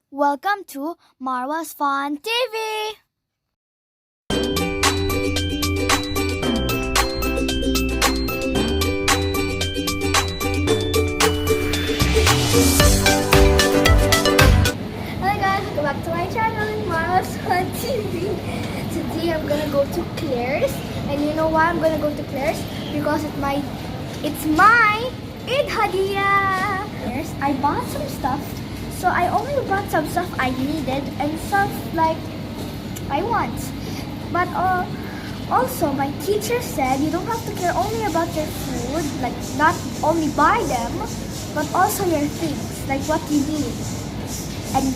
Welcome to Marwa's Fun TV! Hello guys, welcome back to my channel, Marwa's Fun TV. Today I'm gonna go to Claire's, and you know why I'm gonna go to Claire's? Because it's my Eid Hadiyah. Claire's, I bought some stuff. So I only bought some stuff I needed and stuff like I want. But also my teacher said you don't have to care only about your food, like not only buy them, but also your things, like what you need. And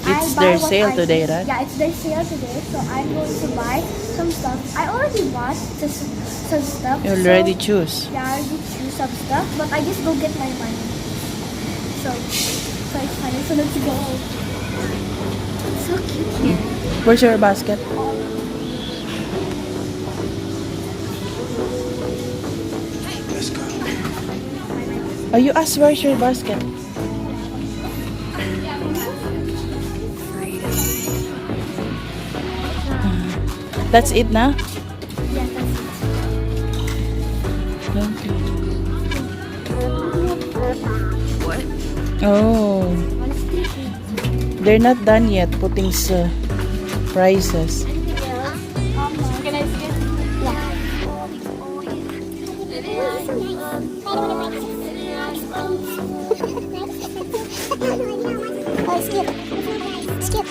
It's their sale today, right? Yeah, it's their sale today, so I'm going to buy some stuff. I already bought some stuff. You already choose. Yeah, I already choose some stuff, but I just go get my money. So it's funny, so let's go. It's so cute here. Where's your basket? Let's go. Oh, you asked where's your basket? That's it na? Yeah, that's it. Okay. Oh, they're not done yet putting prices. Can I see it? Oh, skip. Skip.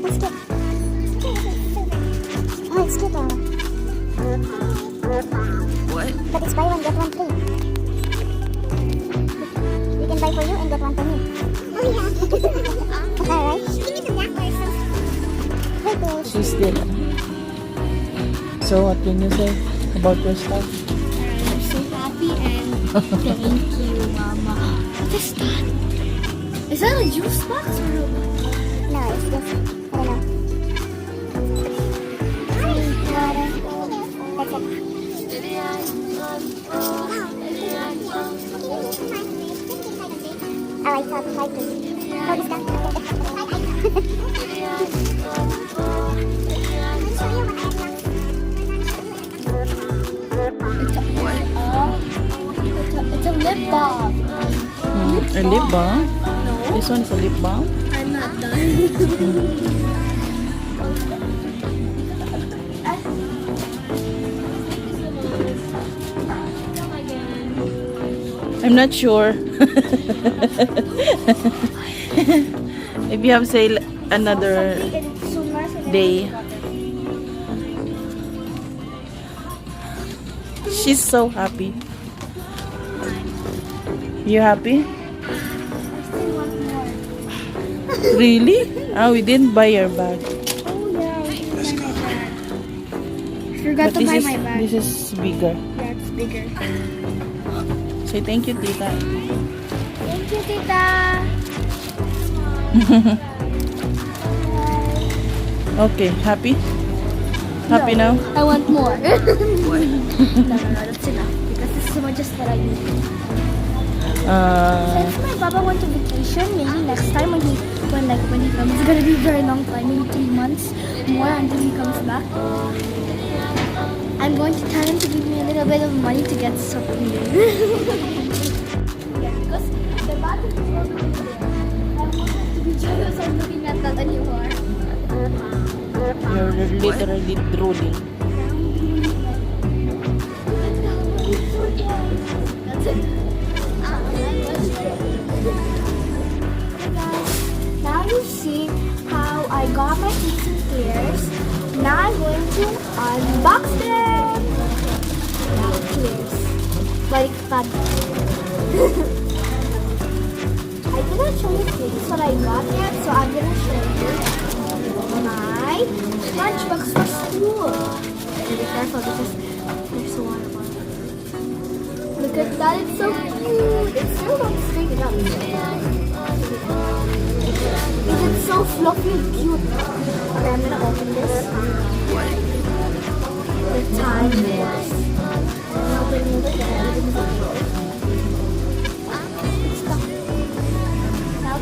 Oh, skip. Oh, it's skip. What? But it's buy one, get one free. We can buy for you and get one for me. Oh, yeah. Alright. She's still. So, what can you say about your stuff? I'm so happy and thank you, Mama. What is that? Is that a juice box or a No, it's just, I don't know. That's it. Alright, so try to. Oh, this guy. It's a lip balm. A lip balm? This one is a lip balm? I'm not done. I'm not sure. If you have sale another day. She's so happy. You happy? Really? Oh, we didn't buy your bag. Let's go. Forgot to But buy my bag. this is bigger. Yeah, it's bigger. Say thank you, Tita. Thank you, Tita. Okay, happy? Happy now? I want more. No, that's enough. Because this is just what I need. Since my Papa went to vacation, maybe next time when he comes, it's gonna be a very long time, maybe 3 months more until he comes back. I'm going to tell him to give me a little bit of money to get something new. Yeah, because the bathroom is not really there. I want to be jealous of looking at that anymore. You're literally drooling. That's it. Now you see how I got my kitchen clears. Now I'm going to unbox them. Now clears. Balik pa. I didn't show you things what I got yet, so I'm gonna show you my lunchbox for school. Be careful because there's a water bottle. Look at that, it's so cute. It's still not straightened up. It's so fluffy and cute. Okay, I'm gonna open this. The time is. Open it again. Now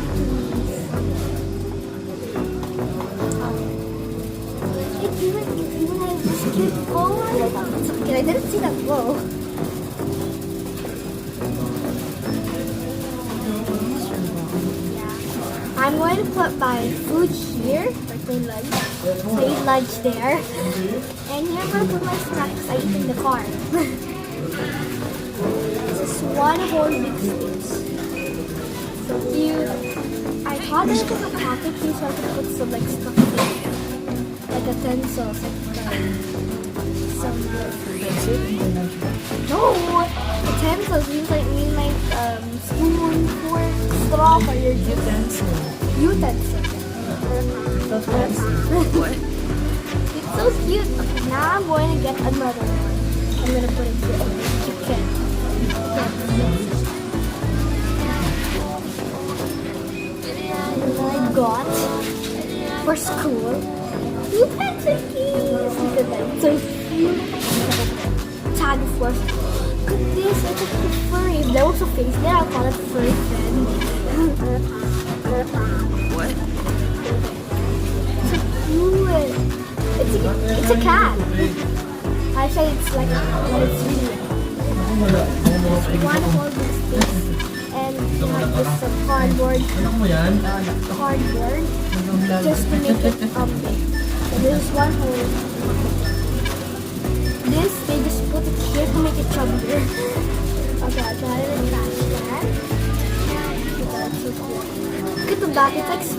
cute bow. It's okay, I didn't see that bow. Yeah. I'm going to put my food here, like my lunch. So I eat lunch there. And here I'm going to put my snacks I eat in the car. Just one whole big space. So cute. I thought this was a pocket piece so I could put some like stuff in it. Like utensils, like some no utensils mean like spoon, fork, straw for your utensils. What? It's so cute. Okay, now I'm going to get another one. I'm gonna put it here. Chicken. I got for school new pencil keys. Look at that, so cute. Tag for. Look at this, it's a furry. If there was a face there, I'll call it furry friend. What? So cute. It's a cat. I say it's like what it's really. One whole big space. And like this cardboard just to make it big. So there's one hole. This they just put it here to make it chubbier. Okay, I'll try to trash that. That's so cool. Look at the back. It's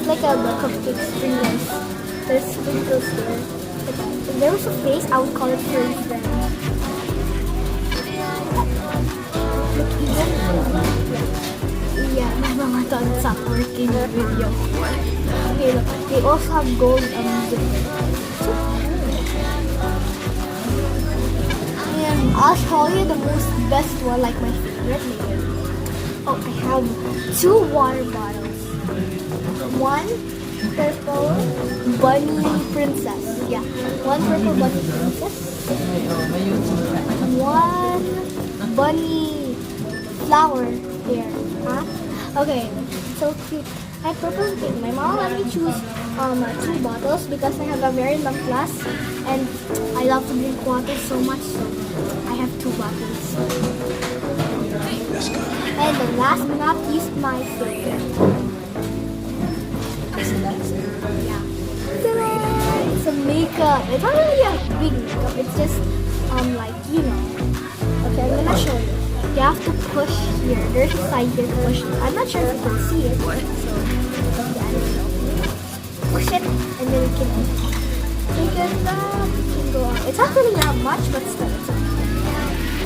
like a cupcake sprinkles. There's sprinkles there. If there was a face, I would call it furry friend. Yeah, my mama thought it's not working the video. Okay, look, they also have gold zipper. And I'll show you the best one, like my favorite later. Oh, I have 2 water bottles. One purple bunny princess. Yeah, one purple bunny princess. One bunny flower here. Huh? Okay, so cute. I purposely picked. My mom let me choose 2 bottles because I have a very long class and I love to drink water so much, so I have 2 bottles. And the last but not least, my favorite. Yeah. Ta-da! It's a makeup. It's not really a big makeup. It's just like, you know. Okay, I'm gonna show you. You have to push here. There's a side here to push. I'm not sure if you can see it. So, yeah, push it, and then you can go on. It's not really that much, but still, it's okay.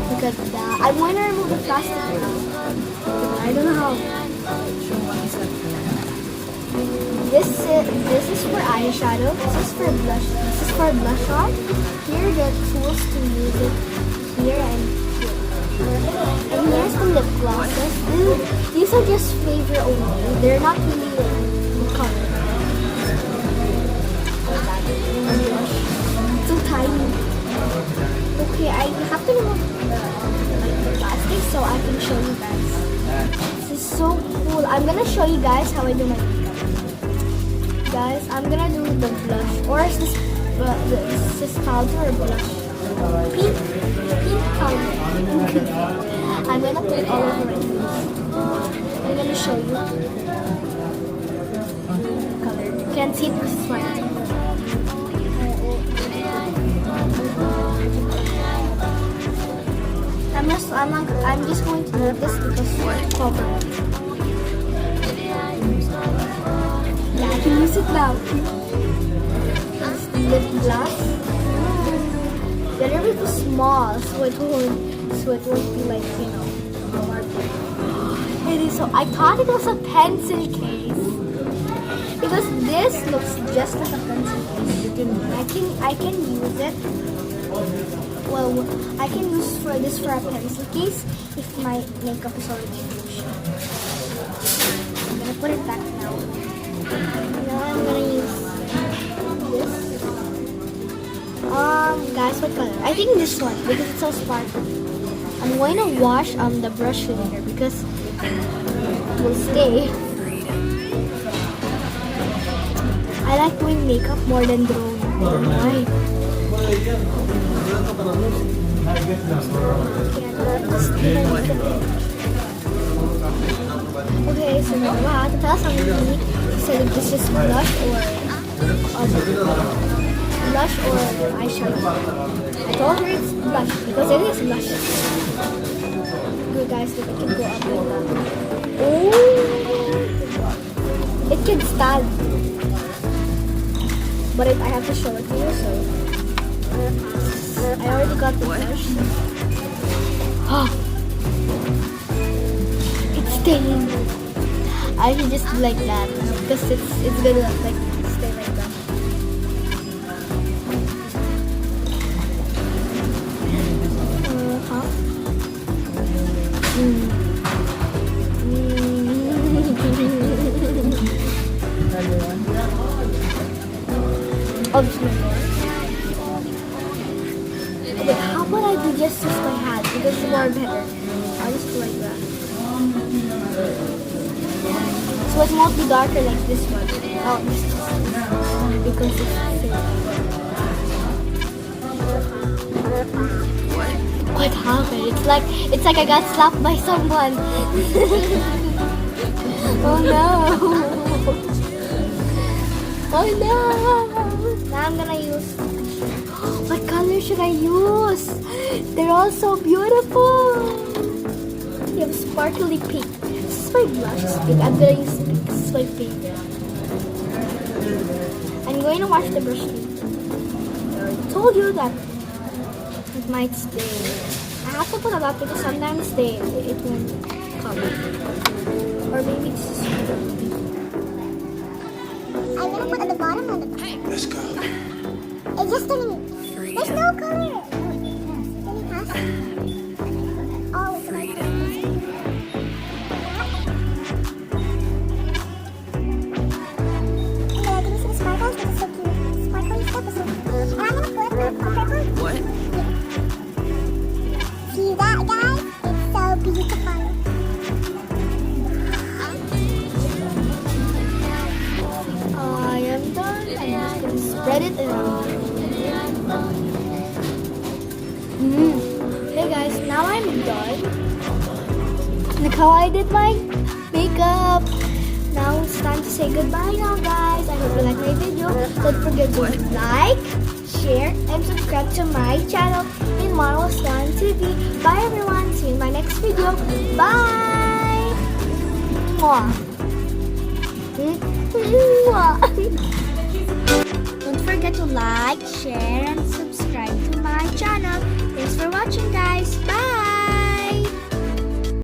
Look at that. I'm going to remove the plastic now. I don't know how. This is for eyeshadow. This is for blush. This is for blush on. Here are the tools to use it. Here and here. And here's the lip glosses. These are just flavor only. They're not really color. So tiny. Okay, I have to remove the plastic so I can show you guys. This is so cool. I'm gonna show you guys how I do my makeup. Guys, I'm gonna do the blush. Or is this powder or blush? Pink powder. I'm gonna put it all over my face. I'm gonna show you the color. You can't see it because it's white. I'm just going to leave this because it's covered. Yeah, I can use it now. It's lip gloss. They're a little bit small, so it won't be like, you know, market. It is so. I thought it was a pencil case because this looks just like a pencil case. I can use it. Well, I can use this for a pencil case if my makeup is already finished. I'm gonna put it back now. Now I'm gonna use this. Guys, what color? I think this one because it's so sparkly. I'm going to wash the brush with here because it will stay. I like doing makeup more than drawing. I don't know why. Okay, so Marwa had to tell us something. She said if this is blush or eyeshadow. I told her it's blush because it is blush. Good guys, look, it can go up like that. Oh, it can stand. But I have to show it to you, so I already got the blush. Oh, it's staying. I should just do like that because it's gonna like stay like that. Huh? Oh, this one. Okay, how about I do just use my hand because it's more better. I'll just do like that. So it won't be darker like this one. Oh, because it's what happened? It's like I got slapped by someone. Oh no! Oh no! Now I'm gonna use. What color should I use? They're all so beautiful. You have sparkly pink. This is my blush. Pink. I'm gonna use pink. This is my pink. I'm going to wash the brush. I already told you that it might stay. I have to put a lot because sometimes it won't come. Or maybe it's just. I'm gonna put at the bottom on the top. Let's go. It's just turning. There's no color. Turning past. Oh, it's like. Yeah, can you see the sparkles? This is so cute. Sparkly stuff is so cute. And I'm gonna put the purple. What? See that, guys? It's so beautiful. I am done. I'm just gonna spread it around. Hey guys, now I'm done. Look how I did my makeup. Now it's time to say goodbye now, guys. I hope you like my video. Don't forget to like, share, and subscribe to my channel in Marwa TV. Bye everyone. See you in my next video. Bye. Mwah. Mwah. Don't forget to like, share, and subscribe to